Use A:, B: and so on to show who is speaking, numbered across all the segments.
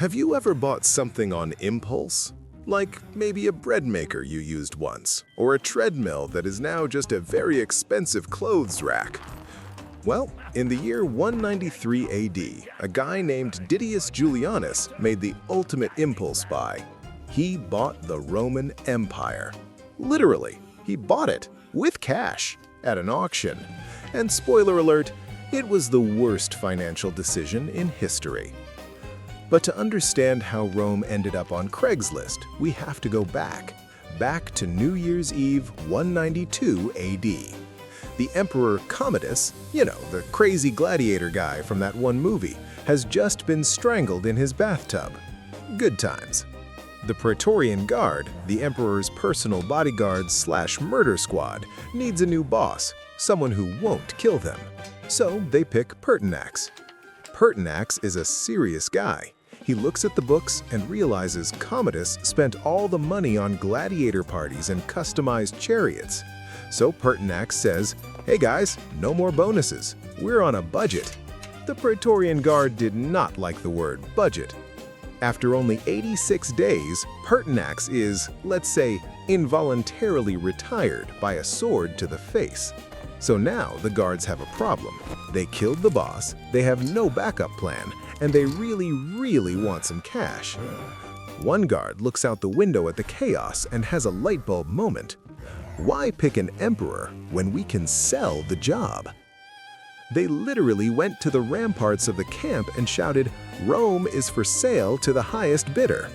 A: Have you ever bought something on impulse? Like maybe a bread maker you used once, or a treadmill that is now just a very expensive clothes rack? Well, in the year 193 AD, a guy named Didius Julianus made the ultimate impulse buy. He bought the Roman Empire. Literally, he bought it with cash at an auction. And spoiler alert, it was the worst financial decision in history. But to understand how Rome ended up on Craigslist, we have to go back to New Year's Eve 192 AD. The Emperor Commodus, the crazy gladiator guy from that one movie, has just been strangled in his bathtub. Good times. The Praetorian Guard, the Emperor's personal bodyguard/murder squad, needs a new boss, someone who won't kill them. So they pick Pertinax. Pertinax is a serious guy. He looks at the books and realizes Commodus spent all the money on gladiator parties and customized chariots. So Pertinax says, "Hey guys, no more bonuses. We're on a budget." The Praetorian Guard did not like the word budget. After only 86 days, Pertinax is, let's say, involuntarily retired by a sword to the face. So now the guards have a problem. They killed the boss, they have no backup plan, and they really want some cash. One guard looks out the window at the chaos and has a light bulb moment. Why pick an emperor when we can sell the job? They literally went to the ramparts of the camp and shouted, "Rome is for sale to the highest bidder."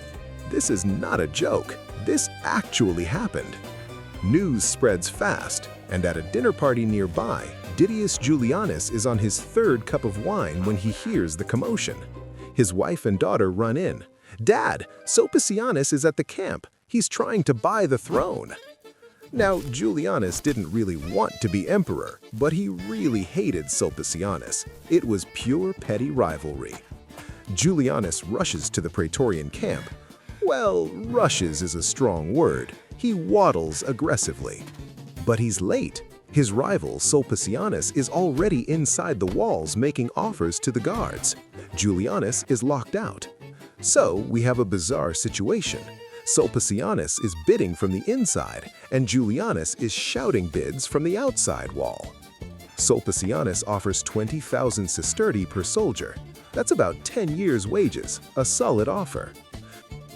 A: This is not a joke. This actually happened. News spreads fast, and at a dinner party nearby, Didius Julianus is on his third cup of wine when he hears the commotion. His wife and daughter run in. "Dad, Sulpicianus is at the camp. He's trying to buy the throne." Now, Julianus didn't really want to be emperor, but he really hated Sulpicianus. It was pure petty rivalry. Julianus rushes to the Praetorian camp. Well, rushes is a strong word. He waddles aggressively. But he's late. His rival, Sulpicianus, is already inside the walls making offers to the guards. Julianus is locked out. So we have a bizarre situation. Sulpicianus is bidding from the inside, and Julianus is shouting bids from the outside wall. Sulpicianus offers 20,000 sestertii per soldier. That's about 10 years' wages, a solid offer.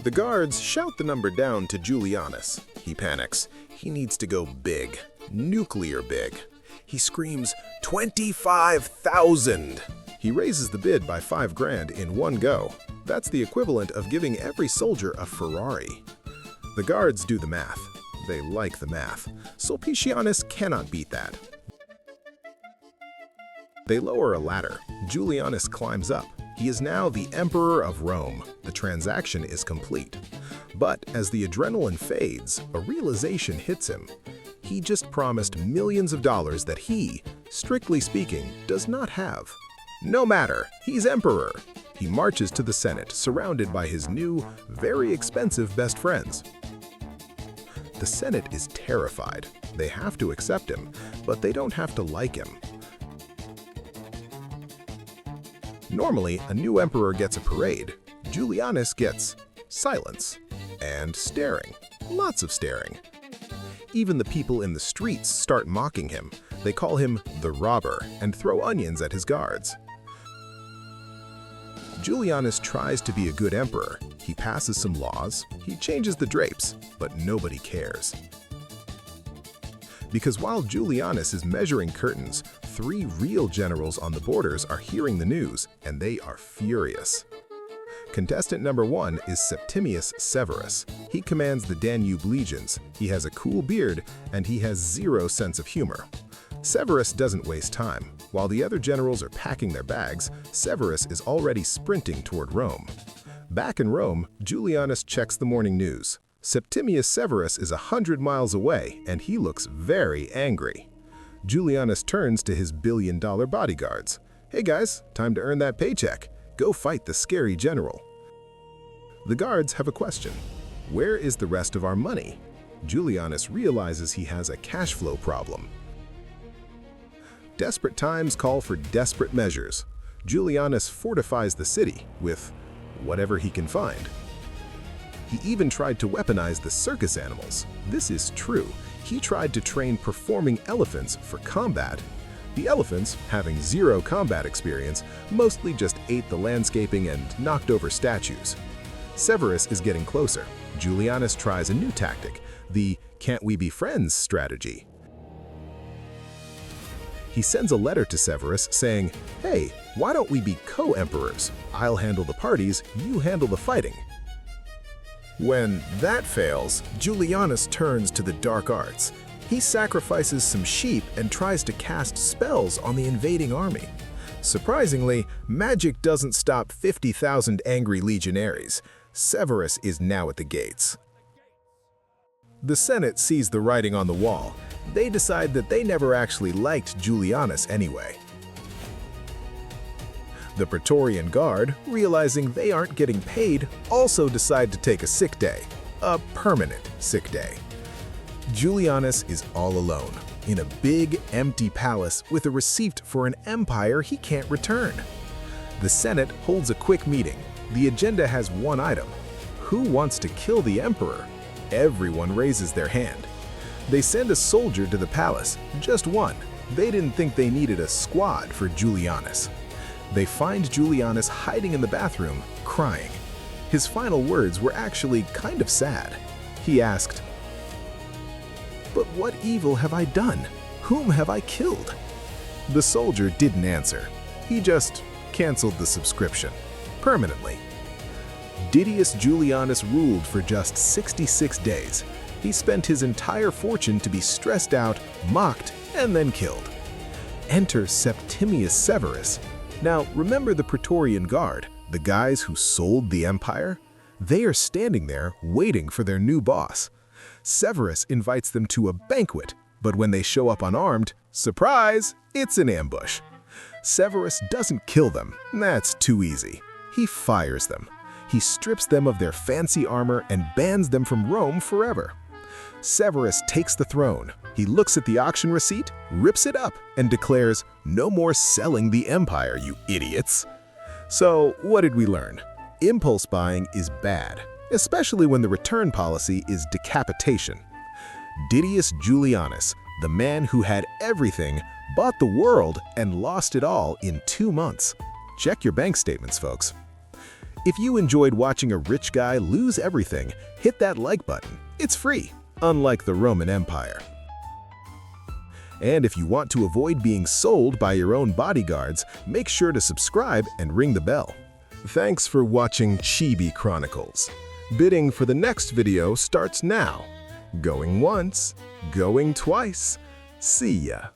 A: The guards shout the number down to Julianus. He panics. He needs to go big, nuclear big. He screams, "25,000!" He raises the bid by 5 grand in one go. That's the equivalent of giving every soldier a Ferrari. The guards do the math. They like the math. Sulpicianus cannot beat that. They lower a ladder. Julianus climbs up. He is now the Emperor of Rome. The transaction is complete. But as the adrenaline fades, a realization hits him. He just promised millions of dollars that he, strictly speaking, does not have. No matter, he's emperor. He marches to the Senate, surrounded by his new, very expensive best friends. The Senate is terrified. They have to accept him, but they don't have to like him. Normally, a new emperor gets a parade. Julianus gets silence and staring. Lots of staring. Even the people in the streets start mocking him. They call him the robber and throw onions at his guards. Julianus tries to be a good emperor. He passes some laws, he changes the drapes, but nobody cares. Because while Julianus is measuring curtains, 3 real generals on the borders are hearing the news, and they are furious. Contestant number 1 is Septimius Severus. He commands the Danube legions, he has a cool beard, and he has zero sense of humor. Severus doesn't waste time. While the other generals are packing their bags, Severus is already sprinting toward Rome. Back in Rome, Julianus checks the morning news. Septimius Severus is 100 miles away, and he looks very angry. Julianus turns to his billion-dollar bodyguards. "Hey guys, time to earn that paycheck. Go fight the scary general." The guards have a question. Where is the rest of our money? Julianus realizes he has a cash flow problem. Desperate times call for desperate measures. Julianus fortifies the city with whatever he can find. He even tried to weaponize the circus animals. This is true. He tried to train performing elephants for combat. The elephants, having zero combat experience, mostly just ate the landscaping and knocked over statues. Severus is getting closer. Julianus tries a new tactic, the "can't we be friends" strategy. He sends a letter to Severus saying, "Hey, why don't we be co-emperors? I'll handle the parties, you handle the fighting." When that fails, Julianus turns to the dark arts. He sacrifices some sheep and tries to cast spells on the invading army. Surprisingly, magic doesn't stop 50,000 angry legionaries. Severus is now at the gates. The Senate sees the writing on the wall. They decide that they never actually liked Julianus anyway. The Praetorian Guard, realizing they aren't getting paid, also decide to take a sick day, a permanent sick day. Julianus is all alone, in a big, empty palace with a receipt for an empire he can't return. The Senate holds a quick meeting. The agenda has one item: who wants to kill the emperor? Everyone raises their hand. They send a soldier to the palace, just one. They didn't think they needed a squad for Julianus. They find Julianus hiding in the bathroom, crying. His final words were actually kind of sad. He asked, "But what evil have I done? Whom have I killed?" The soldier didn't answer. He just canceled the subscription, permanently. Didius Julianus ruled for just 66 days. He spent his entire fortune to be stressed out, mocked, and then killed. Enter Septimius Severus. Now, remember the Praetorian Guard, the guys who sold the empire? They are standing there waiting for their new boss. Severus invites them to a banquet, but when they show up unarmed, surprise, it's an ambush. Severus doesn't kill them. That's too easy. He fires them. He strips them of their fancy armor and bans them from Rome forever. Severus takes the throne. He looks at the auction receipt, rips it up, and declares, "No more selling the empire, you idiots." So, what did we learn? Impulse buying is bad, especially when the return policy is decapitation. Didius Julianus, the man who had everything, bought the world and lost it all in 2 months. Check your bank statements, folks. If you enjoyed watching a rich guy lose everything, hit that like button. It's free, unlike the Roman Empire. And if you want to avoid being sold by your own bodyguards, make sure to subscribe and ring the bell. Thanks for watching Chibi Chronicles. Bidding for the next video starts now. Going once, going twice. See ya.